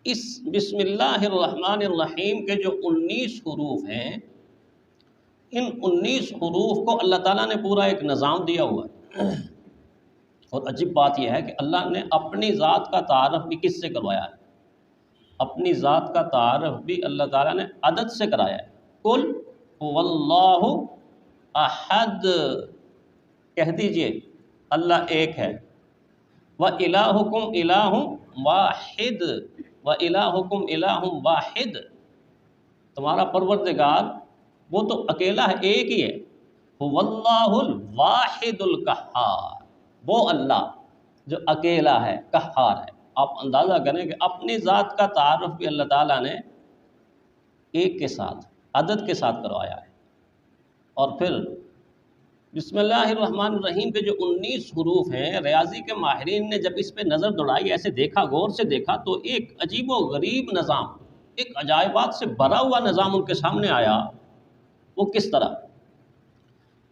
اس بسم اللہ الرحمن الرحیم کے جو 19 حروف ہیں، ان 19 حروف کو اللہ تعالیٰ نے پورا ایک نظام دیا ہوا ہے۔ اور عجیب بات یہ ہے کہ اللہ نے اپنی ذات کا تعارف بھی کس سے کروایا ہے؟ اپنی ذات کا تعارف بھی اللہ تعالیٰ نے عدد سے کرایا ہے۔ قل هو اللہ احد، کہہ دیجئے اللہ ایک ہے۔ وَإِلَٰهُكُمْ إِلَٰهٌ وَاحِدٌ وَإِلَٰهُكُمْ إِلَٰهٌ وَاحِدٌ، تمہارا پروردگار وہ تو اکیلا ہے، ایک ہی ہے۔ هُوَ اللَّهُ الْوَاحِدُ الْقَهَّارُ، وہ اللہ جو اکیلا ہے، قہار ہے۔ آپ اندازہ کریں کہ اپنی ذات کا تعارف بھی اللہ تعالیٰ نے ایک کے ساتھ، عدد کے ساتھ کروایا ہے۔ اور پھر بسم اللہ الرحمن الرحیم کے جو 19 حروف ہیں، ریاضی کے ماہرین نے جب اس پہ نظر دوڑائی، ایسے دیکھا، غور سے دیکھا، تو ایک عجیب و غریب نظام، ایک عجائبات سے بھرا ہوا نظام ان کے سامنے آیا۔ وہ کس طرح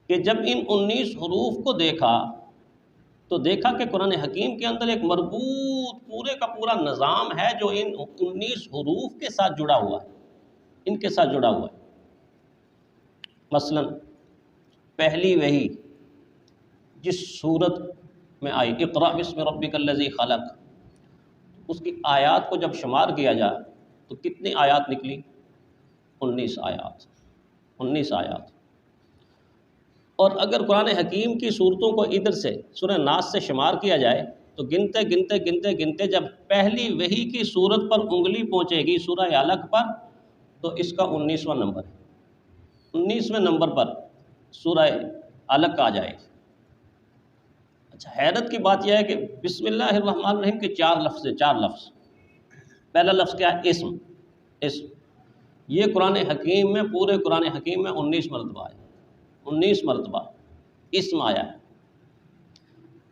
کہ جب ان 19 حروف کو دیکھا تو دیکھا کہ قرآن حکیم کے اندر ایک مربوط پورے کا پورا نظام ہے جو ان 19 حروف کے ساتھ جڑا ہوا ہے، ان کے ساتھ جڑا ہوا ہے۔ مثلاً پہلی وحی جس صورت میں آئی، اقرأ بسم ربک الذی خلق، اس کی آیات کو جب شمار کیا جائے تو کتنی آیات نکلی؟ 19 آیات، 19 آیات۔ اور اگر قرآن حکیم کی صورتوں کو ادھر سے سورہ ناس سے شمار کیا جائے تو گنتے گنتے گنتے گنتے جب پہلی وحی کی صورت پر انگلی پہنچے گی سورہ علق پر، تو اس کا 19واں نمبر ہے۔ 19ویں نمبر پر سورہ علق آ جائے گی۔ اچھا، حیرت کی بات یہ ہے کہ بسم اللہ الرحمن الرحیم کے 4 لفظ ہیں، 4 لفظ۔ پہلا لفظ کیا ہے؟ اسم۔ اسم یہ قرآن حکیم میں، پورے قرآن حکیم میں 19 مرتبہ ہے، 19 مرتبہ اسم آیا ہے۔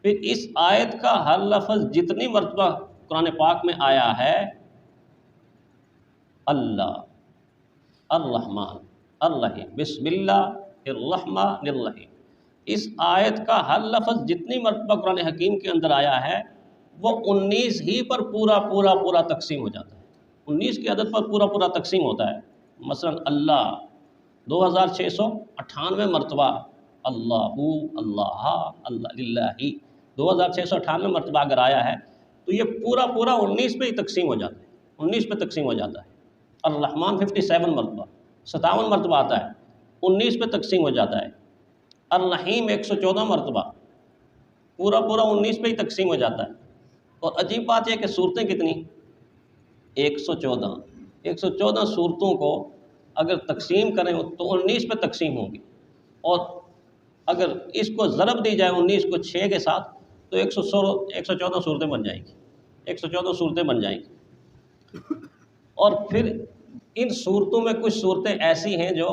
پھر اس آیت کا ہر لفظ جتنی مرتبہ قرآن پاک میں آیا ہے، اللہ، الرحمن، الرحیم، بسم اللہ الرحمن الرحیم، اس آیت کا ہر لفظ جتنی مرتبہ قرآن حکیم کے اندر آیا ہے وہ 19 ہی پر پورا تقسیم ہو جاتا ہے، 19 کی عدد پر پورا تقسیم ہوتا ہے۔ مثلا اللہ 2698 مرتبہ، اللہ، اللہ، اللہ، للہ 2698 مرتبہ اگر آیا ہے تو یہ پورا 19 پہ ہی تقسیم ہو جاتا ہے، 19 پہ تقسیم ہو جاتا ہے۔ الرحمن 57 مرتبہ، 57 مرتبہ آتا ہے، 19 پہ تقسیم ہو جاتا ہے۔ الرحیم 114 مرتبہ، پورا 19 پہ ہی تقسیم ہو جاتا ہے۔ اور عجیب بات یہ کہ صورتیں کتنی؟ 114 صورتوں کو اگر تقسیم کریں تو 19 پہ تقسیم ہوگی، اور اگر اس کو ضرب دی جائے 19 کو 6 کے ساتھ تو 114 صورتیں بن جائیں گی، 114 صورتیں بن جائیں گی۔ اور پھر ان صورتوں میں کچھ صورتیں ایسی ہیں جو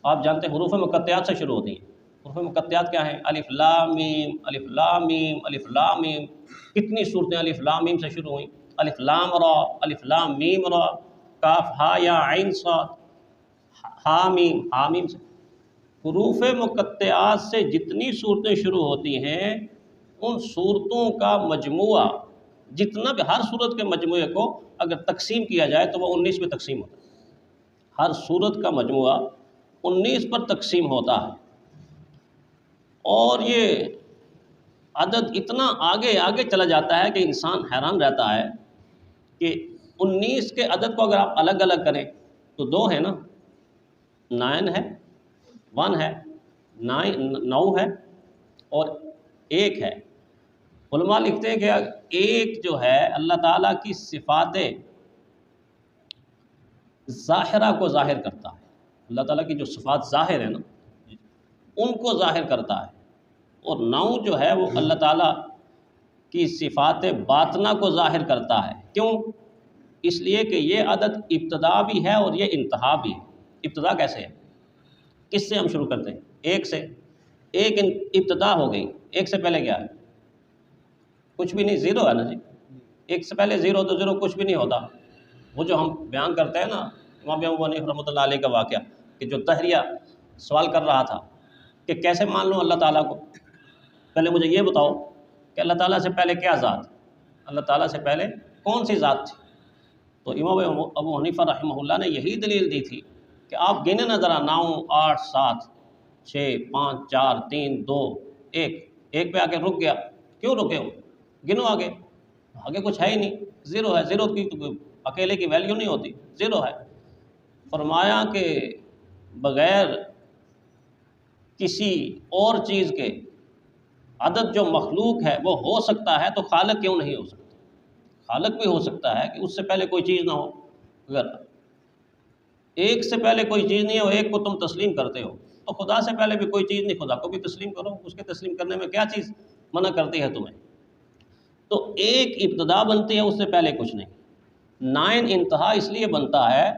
آپ جانتے ہیں حروف مقطعات سے شروع ہوتی ہیں۔ حروف مقطعات کیا ہیں؟ الف لام میم، الف لام میم، الف لام میم۔ کتنی صورتیں الف لام میم سے شروع ہوئیں؟ الف لام را، الف لام میم را، کاف ہا یا عین صاد، ہا میم سے۔ حروف مقطعات سے جتنی صورتیں شروع ہوتی ہیں ان صورتوں کا مجموعہ جتنا بھی، ہر صورت کے مجموعے کو اگر تقسیم کیا جائے تو وہ 19 میں تقسیم ہوتا ہے۔ ہر صورت کا مجموعہ 19 پر تقسیم ہوتا ہے۔ اور یہ عدد اتنا آگے چلا جاتا ہے کہ انسان حیران رہتا ہے کہ 19 کے عدد کو اگر آپ الگ الگ کریں تو 2 ہے نا، 9 ہے، 1 ہے، 9 ہے، اور 1 ہے۔ علماء لکھتے ہیں کہ ایک جو ہے اللہ تعالیٰ کی صفات ظاہرہ کو ظاہر کرتا ہے، اللہ تعالیٰ کی جو صفات ظاہر ہیں نا ان کو ظاہر کرتا ہے، اور 9 جو ہے وہ اللہ تعالیٰ کی صفات باطنہ کو ظاہر کرتا ہے۔ کیوں؟ اس لیے کہ یہ عدد ابتدا بھی ہے اور یہ انتہا بھی ہے۔ ابتدا کیسے ہے؟ کس سے ہم شروع کرتے ہیں؟ 1 سے۔ 1 ابتدا ہو گئی، 1 سے پہلے کیا ہے؟ کچھ بھی نہیں، 0 ہے نا جی۔ 1 سے پہلے 0 تو 0 کچھ بھی نہیں ہوتا۔ وہ جو ہم بیان کرتے ہیں نا امام ابو حنیفہ رحمۃ اللہ علیہ کا واقعہ، کہ جو طاہریہ سوال کر رہا تھا کہ کیسے مان لوں اللہ تعالیٰ کو، پہلے مجھے یہ بتاؤ کہ اللہ تعالیٰ سے پہلے کیا ذات، اللہ تعالیٰ سے پہلے کون سی ذات تھی؟ تو امام ابو حنیفہ رحمہ اللہ نے یہی دلیل دی تھی کہ آپ گنے نہ ذرا 9 8 7 6 5 4 3 2 1 ایک پہ آ کے رک گیا، کیوں رکے ہو؟ گنو آگے، آگے کچھ ہے ہی نہیں، زیرو ہے، زیرو کی تو اکیلے کی ویلیو نہیں ہوتی، زیرو ہے۔ فرمایا کہ بغیر کسی اور چیز کے عدد جو مخلوق ہے وہ ہو سکتا ہے تو خالق کیوں نہیں ہو سکتا؟ خالق بھی ہو سکتا ہے کہ اس سے پہلے کوئی چیز نہ ہو۔ اگر ایک سے پہلے کوئی چیز نہیں ہو، ایک کو تم تسلیم کرتے ہو، تو خدا سے پہلے بھی کوئی چیز نہیں، خدا کو بھی تسلیم کرو، اس کے تسلیم کرنے میں کیا چیز منع کرتی ہے تمہیں؟ تو ایک ابتدا بنتی ہے، اس سے پہلے کچھ نہیں۔ 9 انتہا اس لیے بنتا ہے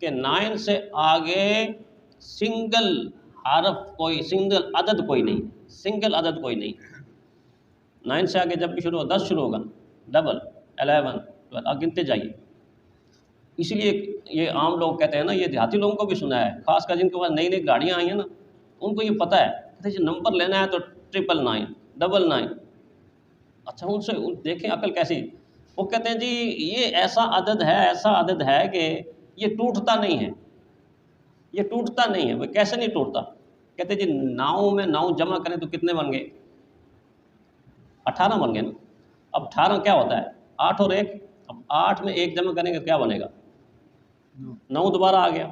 کہ 9 سے آگے سنگل حرف کوئی، سنگل عدد کوئی نہیں، سنگل عدد کوئی نہیں۔ 9 سے آگے جب بھی شروع ہو، 10 شروع ہوگا، ڈبل 11 12 آپ گنتے جائیے۔ اسی لیے یہ عام لوگ کہتے ہیں نا، یہ دیہاتی لوگوں کو بھی سنا ہے، خاص کر جن کے پاس نئی نئی گاڑیاں آئی ہیں نا، ان کو یہ پتہ ہے کہ جی نمبر لینا ہے تو 999 99۔ اچھا ان سے دیکھیں عقل کیسی، وہ کہتے ہیں جی یہ ایسا عدد ہے، ایسا عدد ہے کہ یہ ٹوٹتا نہیں ہے، یہ ٹوٹتا نہیں ہے۔ وہ کیسے نہیں ٹوٹتا؟ کہتے ہیں جی 9 میں 9 جمع کریں تو کتنے بن گئے؟ 18 بن گئے نا۔ اب 18 کیا ہوتا ہے؟ 8 اور 1، اب 8 میں 1 جمع کریں گے کیا بنے گا؟ 9 دوبارہ آ گیا۔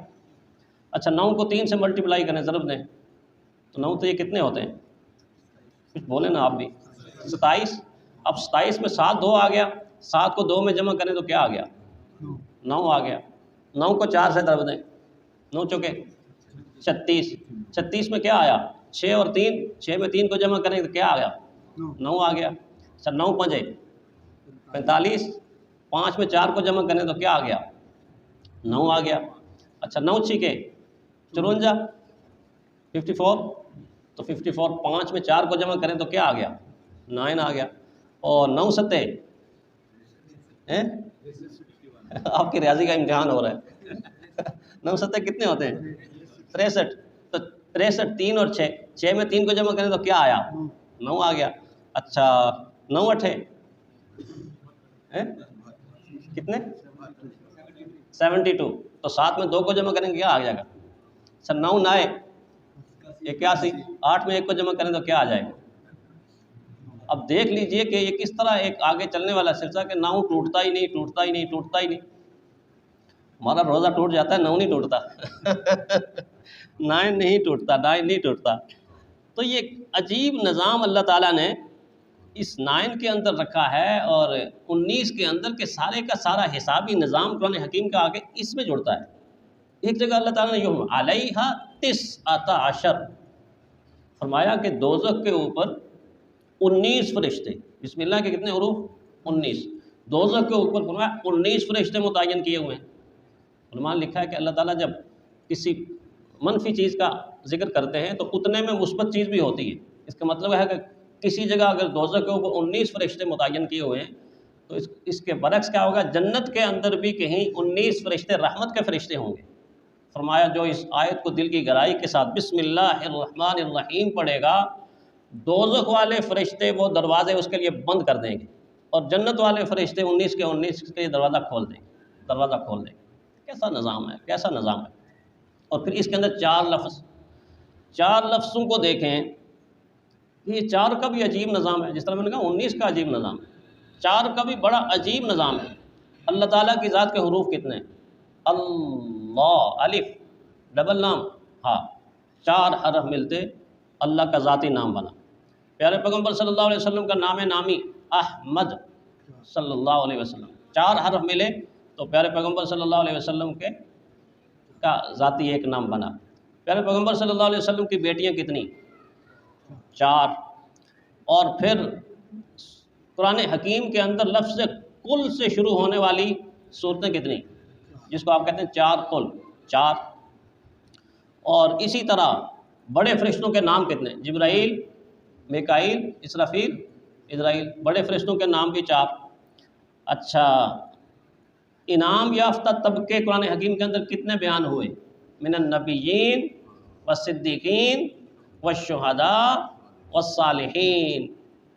اچھا 9 کو 3 سے ملٹیپلائی کریں، ضرب دیں تو 9 تو یہ کتنے ہوتے ہیں؟ کچھ بولیں نا آپ بھی، 27۔ اب 27 میں 7 2 آ گیا، 7 کو 2 میں جمع کریں تو کیا آ گیا؟ 9 آ گیا۔ 9 کو 4 سے ضرب دیں، 9 چوکے 36، 36 میں کیا آیا؟ 6 اور 3، 6 میں 3 کو جمع کریں تو کیا آ گیا؟ 9 آ گیا۔ اچھا 9 5 45، 5 میں 4 کو جمع کریں تو کیا آ گیا؟ 9 آ گیا۔ اچھا 9 6 54، 54، تو 54 5 میں 4 کو جمع کریں تو کیا آ گیا؟ 9 آ گیا۔ اور 9 7 آپ کی ریاضی کا امتحان ہو رہا ہے 9 7 کتنے ہوتے ہیں؟ 63۔ تو 63 3 اور 6، 6 میں 3 کو جمع کریں تو کیا آیا؟ 9 آ گیا۔ اچھا 9 8 کتنے؟ 72، تو 7 میں 2 کو جمع کریں گے کیا آ جائے گا؟ اچھا 9 9 81، 8 میں 1 کو جمع کریں تو کیا آ جائے گا؟ اب دیکھ لیجئے کہ یہ کس طرح ایک آگے چلنے والا سلسلہ کہ 9 ٹوٹتا ہی نہیں، ٹوٹتا ہی نہیں، ٹوٹتا ہی نہیں۔ ہمارا روزہ ٹوٹ جاتا ہے، 9 نہیں ٹوٹتا 9 نہیں ٹوٹتا، 9 نہیں ٹوٹتا۔ تو یہ عجیب نظام اللہ تعالیٰ نے اس 9 کے اندر رکھا ہے، اور 19 کے اندر کے سارے کا سارا حسابی نظام قرآن حکیم کا آگے اس میں جڑتا ہے۔ ایک جگہ اللہ تعالیٰ نے یوم علیہا 19 فرمایا کہ دوزخ کے اوپر 19 فرشتے، بسم اللہ کے کتنے حروف؟ 19۔ دوزخ کے اوپر فرمایا 19 فرشتے متعین کیے ہوئے ہیں۔ علماء نے لکھا ہے کہ اللہ تعالیٰ جب کسی منفی چیز کا ذکر کرتے ہیں تو اتنے میں مثبت چیز بھی ہوتی ہے۔ اس کا مطلب ہے کہ کسی جگہ اگر دوزخ کے اوپر 19 فرشتے متعین کیے ہوئے ہیں تو اس کے برعکس کیا ہوگا؟ جنت کے اندر بھی کہیں 19 فرشتے رحمت کے فرشتے ہوں گے۔ فرمایا جو اس آیت کو دل کی گہرائی کے ساتھ بسم اللہ الرحمن الرحیم پڑھے گا، دوزخ والے فرشتے وہ دروازے اس کے لیے بند کر دیں گے، اور جنت والے فرشتے 19 کے 19 کے لیے دروازہ کھول دیں گے، دروازہ کھول دیں گے۔ کیسا نظام ہے، کیسا نظام ہے! اور پھر اس کے اندر 4 لفظ، 4 لفظوں کو دیکھیں، یہ 4 کا بھی عجیب نظام ہے۔ جس طرح میں نے کہا 19 کا عجیب نظام ہے، 4 کا بھی بڑا عجیب نظام ہے۔ اللہ تعالیٰ کی ذات کے حروف کتنے ہیں؟ اللہ، الف ڈبل لام ہاں، 4 حرف ملتے اللہ کا ذاتی نام بنا۔ پیارے پیغمبر صلی اللہ علیہ وسلم کا نام نامی احمد صلی اللہ علیہ وسلم، 4 حرف ملے تو پیارے پیغمبر صلی اللہ علیہ وسلم کا ذاتی ایک نام بنا۔ پیارے پیغمبر صلی اللہ علیہ وسلم کی بیٹیاں کتنی؟ 4۔ اور پھر قرآن حکیم کے اندر لفظ کل سے شروع ہونے والی صورتیں کتنی؟ جس کو آپ کہتے ہیں 4 کل، 4۔ اور اسی طرح بڑے فرشتوں کے نام کتنے؟ جبرائیل، میکائیل، اسرافیل، اسرائیل، بڑے فرشتوں کے نام بھی 4۔ اچھا انعام یافتہ طبقے قرآن حکیم کے اندر کتنے بیان ہوئے؟ من النبیین والصدیقین والشہداء والصالحین،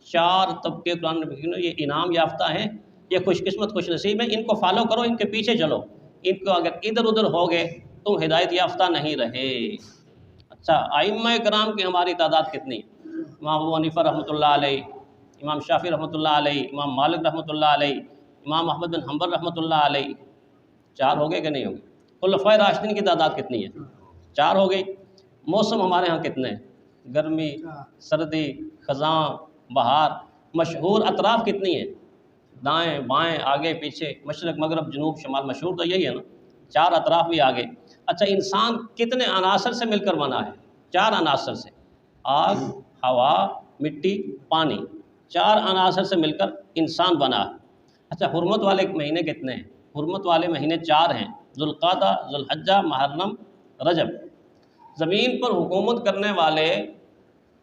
4 طبقے قرآن حکیم میں یہ انعام یافتہ ہیں یہ خوش قسمت خوش نصیب ہیں، ان کو فالو کرو، ان کے پیچھے چلو، ان کو اگر ادھر ادھر ہو گئے تم ہدایت یافتہ نہیں رہے۔ اچھا، ائمہ کرام کی ہماری تعداد کتنی ہے؟ امام ابو حنیفہ رحمۃ اللہ علیہ، امام شافعی رحمۃ اللہ علیہ، امام مالک رحمۃ اللہ علیہ، امام احمد بن حنبل رحمۃ اللہ علیہ، 4 ہو گئے کہ نہیں ہو گئے؟ خلفائے راشدین کی تعداد کتنی ہے؟ 4 ہو گئی۔ موسم ہمارے ہاں کتنے ہیں؟ گرمی، سردی، خزاں، بہار۔ مشہور اطراف کتنی ہیں؟ دائیں بائیں آگے پیچھے، مشرق مغرب جنوب شمال، مشہور تو یہی ہے نا، 4 اطراف بھی آگے۔ اچھا، انسان کتنے عناصر سے مل کر بنا ہے؟ 4 عناصر سے، آگ، ہوا، مٹی، پانی، 4 عناصر سے مل کر انسان بنا ہے۔ اچھا، حرمت والے مہینے کتنے ہیں؟ حرمت والے مہینے 4 ہیں، ذوالقعدہ، ذوالحجہ، محرم، رجب۔ زمین پر حکومت کرنے والے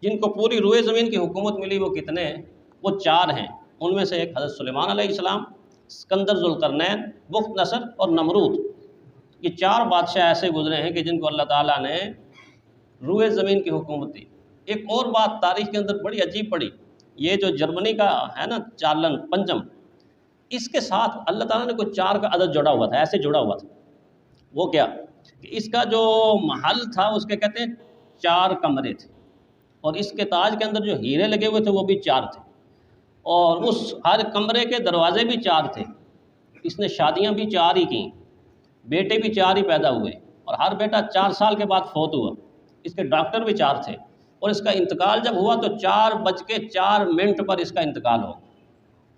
جن کو پوری روئے زمین کی حکومت ملی وہ کتنے ہیں؟ وہ 4 ہیں۔ ان میں سے ایک حضرت سلیمان علیہ السلام، اسکندر ذوالقرنین، بخت نصر اور نمرود۔ یہ 4 بادشاہ ایسے گزرے ہیں کہ جن کو اللہ تعالیٰ نے روئے زمین کی حکومت دی۔ ایک اور بات تاریخ کے اندر بڑی عجیب پڑی، یہ جو جرمنی کا ہے نا چارلن پنجم، اس کے ساتھ اللہ تعالیٰ نے کوئی 4 کا عدد جوڑا ہوا تھا، ایسے جوڑا ہوا تھا۔ وہ کیا کہ اس کا جو محل تھا اس کے کہتے ہیں 4 کمرے تھے، اور اس کے تاج کے اندر جو ہیرے لگے ہوئے تھے وہ بھی 4 تھے، اور اس ہر کمرے کے دروازے بھی 4 تھے۔ اس نے شادیاں بھی 4 ہی کیں، بیٹے بھی 4 ہی پیدا ہوئے، اور ہر بیٹا 4 سال کے بعد فوت ہوا۔ اس کے ڈاکٹر بھی 4 تھے، اور اس کا انتقال جب ہوا تو 4:04 پر اس کا انتقال ہو۔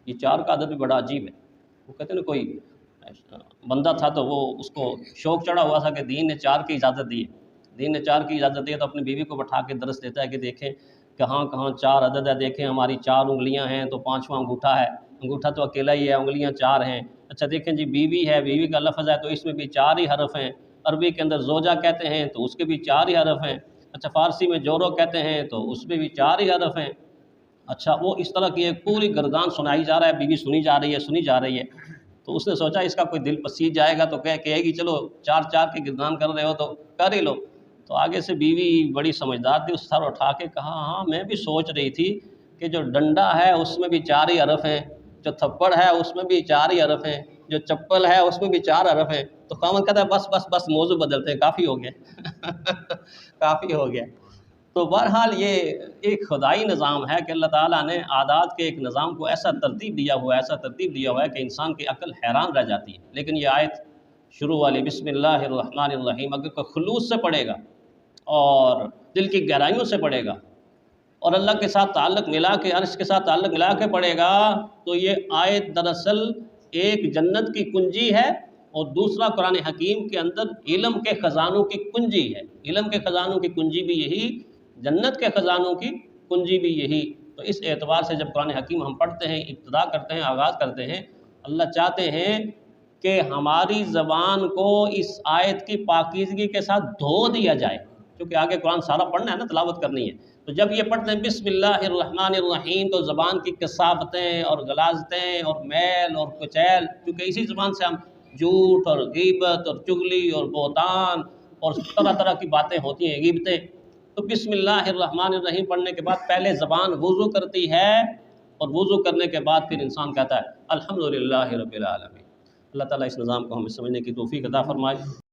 یہ 4 کا عدد بھی بڑا عجیب ہے۔ وہ کہتے ہیں نا کوئی بندہ تھا تو وہ اس کو شوق چڑھا ہوا تھا کہ دین نے 4 کی اجازت دی ہے، دین نے 4 کی اجازت دی ہے، تو اپنی بیوی کو بٹھا کے درس دیتا ہے کہ دیکھیں کہاں کہاں 4 عدد ہے، دیکھیں ہماری 4 انگلیاں ہیں تو 5واں انگوٹھا ہے، انگوٹھا تو اکیلا ہی ہے، انگلیاں 4 ہیں۔ اچھا دیکھیں جی بیوی ہے، بیوی کا لفظ ہے تو اس میں بھی 4 ہی حرف ہیں، عربی کے اندر زوجہ کہتے ہیں تو اس کے بھی 4 ہی حرف ہیں، اچھا فارسی میں جورو کہتے ہیں تو اس میں بھی 4 ہی حرف ہیں۔ اچھا وہ اس طرح کی ایک پوری گردان سنائی جا رہا ہے، بیوی سنی جا رہی ہے، تو اس نے سوچا اس کا کوئی دل پسیج جائے گا تو کہے گی چلو 4 کی گردان کر رہے ہو تو کر ہی لو۔ تو آگے سے بیوی بڑی سمجھدار تھی، اس سر اٹھا کے کہا ہاں میں بھی سوچ رہی تھی کہ جو ڈنڈا ہے اس میں بھی 4 ہی حرف ہیں، جو تھپڑ ہے اس میں بھی 4 ہی حرف ہیں، جو چپل ہے اس میں بھی 4 حرف ہیں۔ تو خاوند کہتا ہے بس بس بس موضوع بدلتے ہیں، کافی ہو گیا کافی ہو گیا۔ تو بہرحال یہ ایک خدائی نظام ہے کہ اللہ تعالیٰ نے عادات کے ایک نظام کو ایسا ترتیب دیا ہوا ہے کہ انسان کی عقل حیران رہ جاتی ہے۔ لیکن یہ آیت شروع والی بسم اللہ الرحمن الرحیم اگر کوئی خلوص سے پڑھے گا اور دل کی گہرائیوں سے پڑھے گا اور اللہ کے ساتھ تعلق ملا کے، عرش کے ساتھ تعلق ملا کے پڑھے گا، تو یہ آیت دراصل ایک جنت کی کنجی ہے، اور دوسرا قرآن حکیم کے اندر علم کے خزانوں کی کنجی ہے۔ علم کے خزانوں کی کنجی بھی یہی، جنت کے خزانوں کی کنجی بھی یہی۔ تو اس اعتبار سے جب قرآن حکیم ہم پڑھتے ہیں، ابتدا کرتے ہیں، آغاز کرتے ہیں، اللہ چاہتے ہیں کہ ہماری زبان کو اس آیت کی پاکیزگی کے ساتھ دھو دیا جائے، کیونکہ آگے قرآن سارا پڑھنا ہے نا، تلاوت کرنی ہے۔ تو جب یہ پڑھتے ہیں بسم اللہ الرحمن الرحیم تو زبان کی کثافتیں اور غلاظتیں اور میل اور کچیل، کیونکہ اسی زبان سے ہم جھوٹ اور غیبت اور چغلی اور بہتان اور طرح طرح کی باتیں ہوتی ہیں، غیبتیں۔ تو بسم اللہ الرحمن الرحیم پڑھنے کے بعد پہلے زبان وضو کرتی ہے، اور وضو کرنے کے بعد پھر انسان کہتا ہے الحمدللہ رب العالمین۔ اللہ تعالیٰ اس نظام کو ہمیں سمجھنے کی توفیق عطا فرمائے۔